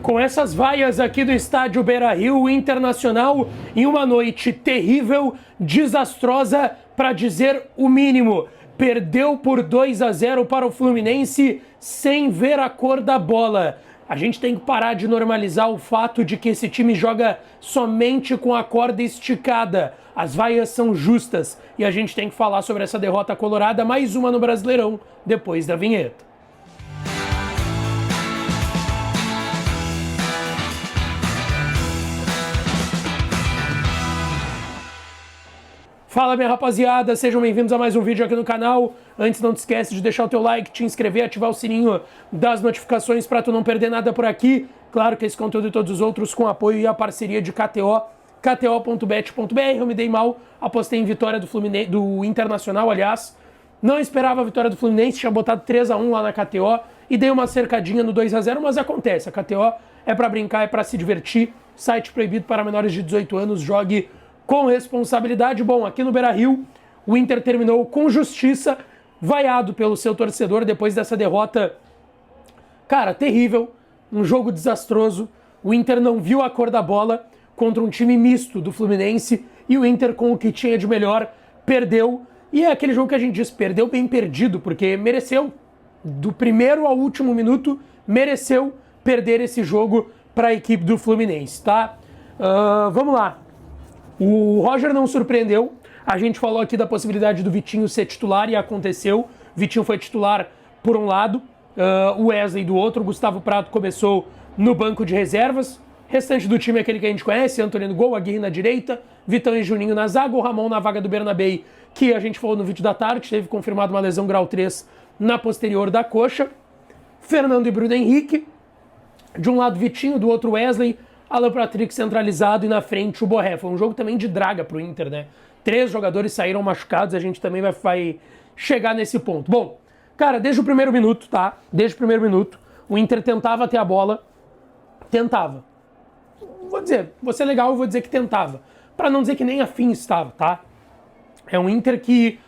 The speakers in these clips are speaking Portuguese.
Com essas vaias aqui do estádio Beira-Rio, o Internacional em uma noite terrível, desastrosa, para dizer o mínimo. Perdeu por 2-0 para o Fluminense sem ver a cor da bola. A gente tem que parar de normalizar o fato de que esse time joga somente com a corda esticada. As vaias são justas e a gente tem que falar sobre essa derrota colorada, mais uma no Brasileirão, depois da vinheta. Fala, minha rapaziada, sejam bem-vindos a mais um vídeo aqui no canal. Antes, não te esquece de deixar o teu like, te inscrever, ativar o sininho das notificações para tu não perder nada por aqui. Claro que esse conteúdo e todos os outros com apoio e a parceria de KTO, kto.bet.br. Eu me dei mal, apostei em vitória do Internacional, aliás. Não esperava a vitória do Fluminense, tinha botado 3-1 lá na KTO e dei uma cercadinha no 2-0, mas acontece. A KTO é para brincar, é para se divertir. Site proibido para menores de 18 anos, jogue com responsabilidade. Bom, aqui no Beira-Rio, o Inter terminou com justiça, vaiado pelo seu torcedor depois dessa derrota, cara, terrível, um jogo desastroso. O Inter não viu a cor da bola contra um time misto do Fluminense e o Inter, com o que tinha de melhor, perdeu. E é aquele jogo que a gente diz, perdeu bem perdido, porque mereceu, do primeiro ao último minuto, mereceu perder esse jogo para a equipe do Fluminense, tá? Vamos lá. O Roger não surpreendeu, a gente falou aqui da possibilidade do Vitinho ser titular e aconteceu. Vitinho foi titular por um lado, o Wesley do outro, o Gustavo Prato começou no banco de reservas, restante do time é aquele que a gente conhece, Antônio no gol, Aguirre na direita, Vitão e Juninho na zaga, o Ramon na vaga do Bernabei, que a gente falou no vídeo da tarde, teve confirmado uma lesão grau 3 na posterior da coxa, Fernando e Bruno Henrique, de um lado Vitinho, do outro Wesley, Alan Patrick centralizado e na frente o Borré. Foi um jogo também de draga pro Inter, né? 3 jogadores saíram machucados, a gente também vai chegar nesse ponto. Bom, cara, desde o primeiro minuto, tá? Desde o primeiro minuto, o Inter tentava ter a bola, tentava. Vou dizer, vou ser legal, eu vou dizer que tentava. Pra não dizer que nem afim estava, tá? É um Inter que,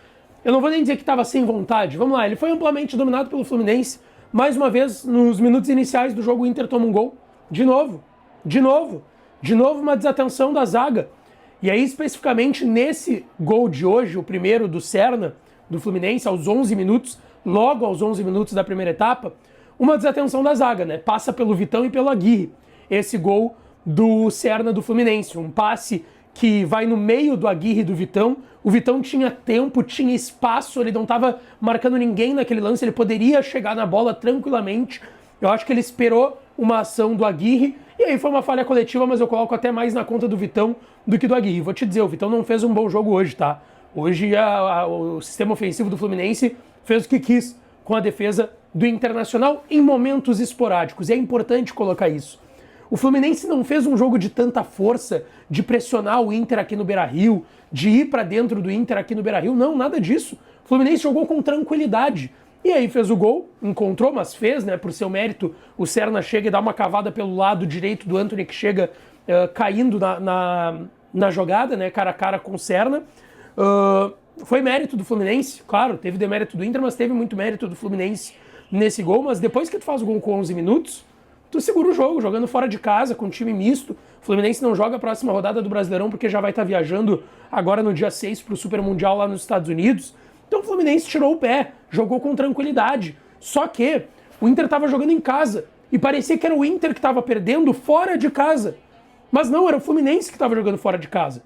eu não vou nem dizer que estava sem vontade. Vamos lá, ele foi amplamente dominado pelo Fluminense. Mais uma vez, nos minutos iniciais do jogo, o Inter toma um gol. De novo uma desatenção da zaga. E aí, especificamente nesse gol de hoje, o primeiro do Serna, do Fluminense, aos 11 minutos, logo aos 11 minutos da primeira etapa, uma desatenção da zaga, né? Passa pelo Vitão e pelo Aguirre, esse gol do Serna do Fluminense. Um passe que vai no meio do Aguirre e do Vitão. O Vitão tinha tempo, tinha espaço, ele não estava marcando ninguém naquele lance, ele poderia chegar na bola tranquilamente. Eu acho que ele esperou uma ação do Aguirre, e aí foi uma falha coletiva, mas eu coloco até mais na conta do Vitão do que do Aguirre. Vou te dizer, o Vitão não fez um bom jogo hoje, tá? Hoje o sistema ofensivo do Fluminense fez o que quis com a defesa do Internacional em momentos esporádicos, e é importante colocar isso. O Fluminense não fez um jogo de tanta força, de pressionar o Inter aqui no Beira-Rio, de ir para dentro do Inter aqui no Beira-Rio, não, nada disso. O Fluminense jogou com tranquilidade. E aí fez o gol, encontrou, mas fez, né? Por seu mérito, o Serna chega e dá uma cavada pelo lado direito do Antony, que chega caindo na jogada, né? Cara a cara com o Serna. Foi mérito do Fluminense, claro, teve demérito do Inter, mas teve muito mérito do Fluminense nesse gol. Mas depois que tu faz o gol com 11 minutos, tu segura o jogo, jogando fora de casa, com um time misto. O Fluminense não joga a próxima rodada do Brasileirão, porque já vai estar viajando agora no dia 6 para o Super Mundial lá nos Estados Unidos. Então o Fluminense tirou o pé, jogou com tranquilidade. Só que o Inter estava jogando em casa e parecia que era o Inter que estava perdendo fora de casa. Mas não, era o Fluminense que estava jogando fora de casa.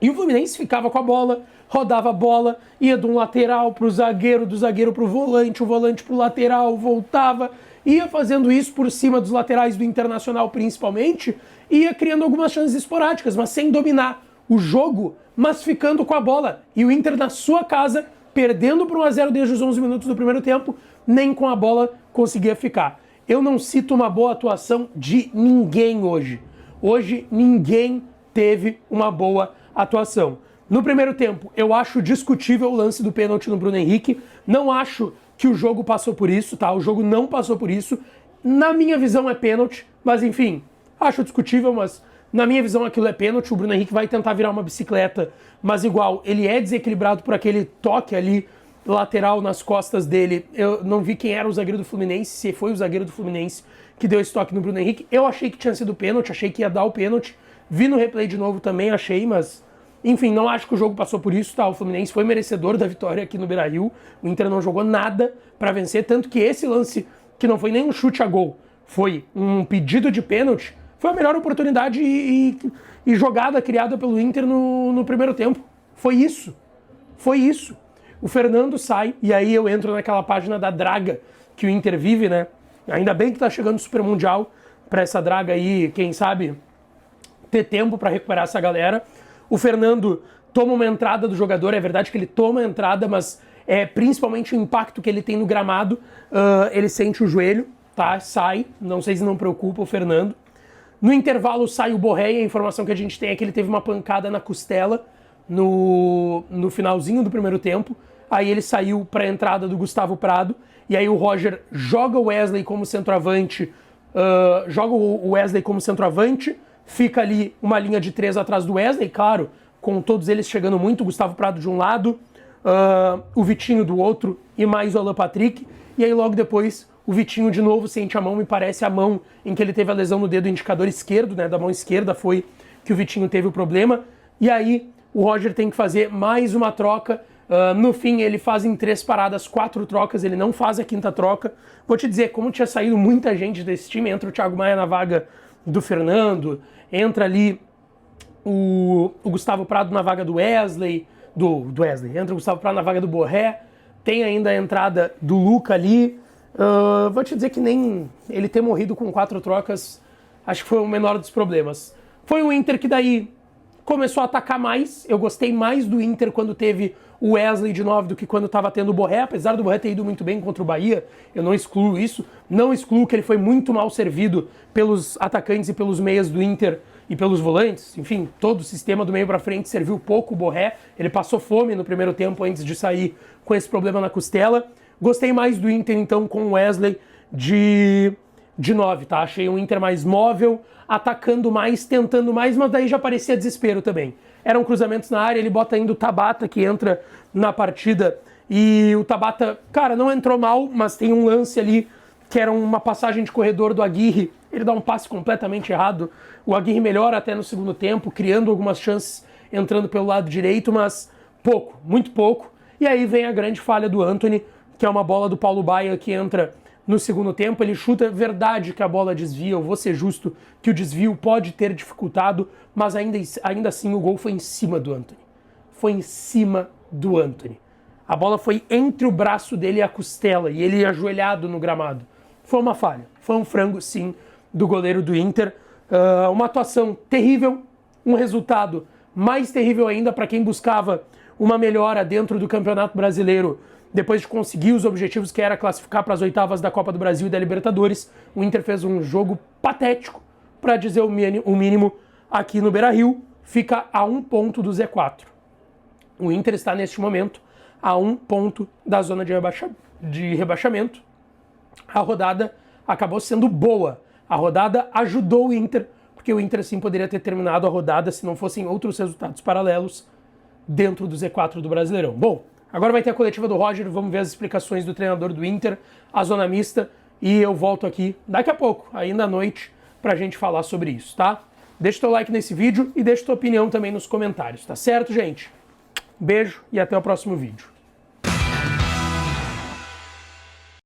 E o Fluminense ficava com a bola, rodava a bola, ia de um lateral para o zagueiro, do zagueiro para o volante para o lateral, voltava, ia fazendo isso por cima dos laterais do Internacional principalmente, ia criando algumas chances esporádicas, mas sem dominar o jogo, mas ficando com a bola. E o Inter na sua casa, perdendo por 1-0 desde os 11 minutos do primeiro tempo, nem com a bola conseguia ficar. Eu não cito uma boa atuação de ninguém hoje. Hoje ninguém teve uma boa atuação. No primeiro tempo, eu acho discutível o lance do pênalti no Bruno Henrique. Não acho que o jogo passou por isso, tá? O jogo não passou por isso. Na minha visão é pênalti, mas enfim, acho discutível, mas na minha visão aquilo é pênalti. O Bruno Henrique vai tentar virar uma bicicleta, mas igual, ele é desequilibrado por aquele toque ali lateral nas costas dele. Eu não vi quem era o zagueiro do Fluminense, se foi o zagueiro do Fluminense que deu esse toque no Bruno Henrique. Eu achei que tinha sido pênalti, achei que ia dar o pênalti. Vi no replay de novo também, achei, mas... Enfim, não acho que o jogo passou por isso, tá? O Fluminense foi merecedor da vitória aqui no Beira-Rio. O Inter não jogou nada para vencer, tanto que esse lance, que não foi nem um chute a gol, foi um pedido de pênalti, foi a melhor oportunidade e jogada criada pelo Inter no primeiro tempo. Foi isso. Foi isso. O Fernando sai, e aí eu entro naquela página da draga que o Inter vive, né? Ainda bem que tá chegando o Super Mundial pra essa draga aí, quem sabe, ter tempo para recuperar essa galera. O Fernando toma uma entrada do jogador, é verdade que ele toma a entrada, mas principalmente o impacto que ele tem no gramado, ele sente o joelho, tá? Sai, não sei se não preocupa o Fernando. No intervalo sai o Borré, e a informação que a gente tem é que ele teve uma pancada na costela no finalzinho do primeiro tempo. Aí ele saiu para a entrada do Gustavo Prado, e aí o Roger joga o Wesley como centroavante, fica ali uma linha de 3 atrás do Wesley, claro, com todos eles chegando muito, o Gustavo Prado de um lado, o Vitinho do outro e mais o Alan Patrick, e aí logo depois o Vitinho de novo sente a mão, me parece a mão em que ele teve a lesão no dedo indicador esquerdo, né, da mão esquerda foi que o Vitinho teve o problema, e aí o Roger tem que fazer mais uma troca. No fim ele faz em 3 paradas 4 trocas, ele não faz a 5ª troca. Vou te dizer, como tinha saído muita gente desse time, entra o Thiago Maia na vaga do Fernando, entra ali o Gustavo Prado na vaga do Wesley, entra o Gustavo Prado na vaga do Borré, tem ainda a entrada do Luca ali. Vou te dizer que nem ele ter morrido com 4 trocas, acho que foi o menor dos problemas. Foi um Inter que daí começou a atacar mais, eu gostei mais do Inter quando teve o Wesley de 9 do que quando estava tendo o Borré, apesar do Borré ter ido muito bem contra o Bahia, eu não excluo isso, não excluo que ele foi muito mal servido pelos atacantes e pelos meias do Inter e pelos volantes, enfim, todo o sistema do meio para frente serviu pouco o Borré, ele passou fome no primeiro tempo antes de sair com esse problema na costela. Gostei mais do Inter então com o Wesley de 9, tá? Achei um Inter mais móvel, atacando mais, tentando mais, mas daí já parecia desespero também. Eram cruzamentos na área, ele bota ainda o Tabata que entra na partida, e o Tabata, cara, não entrou mal, mas tem um lance ali que era uma passagem de corredor do Aguirre, ele dá um passe completamente errado, o Aguirre melhora até no segundo tempo, criando algumas chances, entrando pelo lado direito, mas pouco, muito pouco, e aí vem a grande falha do Antony, que é uma bola do Paulo Baia que entra no segundo tempo, ele chuta, verdade que a bola desvia, eu vou ser justo que o desvio pode ter dificultado, mas ainda assim o gol foi em cima do Antony. Foi em cima do Antony. A bola foi entre o braço dele e a costela, e ele ajoelhado no gramado. Foi uma falha, foi um frango sim do goleiro do Inter. Uma atuação terrível, um resultado mais terrível ainda para quem buscava uma melhora dentro do Campeonato Brasileiro, depois de conseguir os objetivos que era classificar para as oitavas da Copa do Brasil e da Libertadores. O Inter fez um jogo patético, para dizer o mínimo, aqui no Beira-Rio, fica a 1 ponto do Z4. O Inter está neste momento a 1 ponto da zona de rebaixamento. A rodada acabou sendo boa. A rodada ajudou o Inter, porque o Inter sim poderia ter terminado a rodada se não fossem outros resultados paralelos dentro do Z4 do Brasileirão. Bom, agora vai ter a coletiva do Roger, vamos ver as explicações do treinador do Inter, a zona mista, e eu volto aqui daqui a pouco, ainda à noite, pra gente falar sobre isso, tá? Deixa teu like nesse vídeo e deixa tua opinião também nos comentários, tá certo, gente? Beijo e até o próximo vídeo.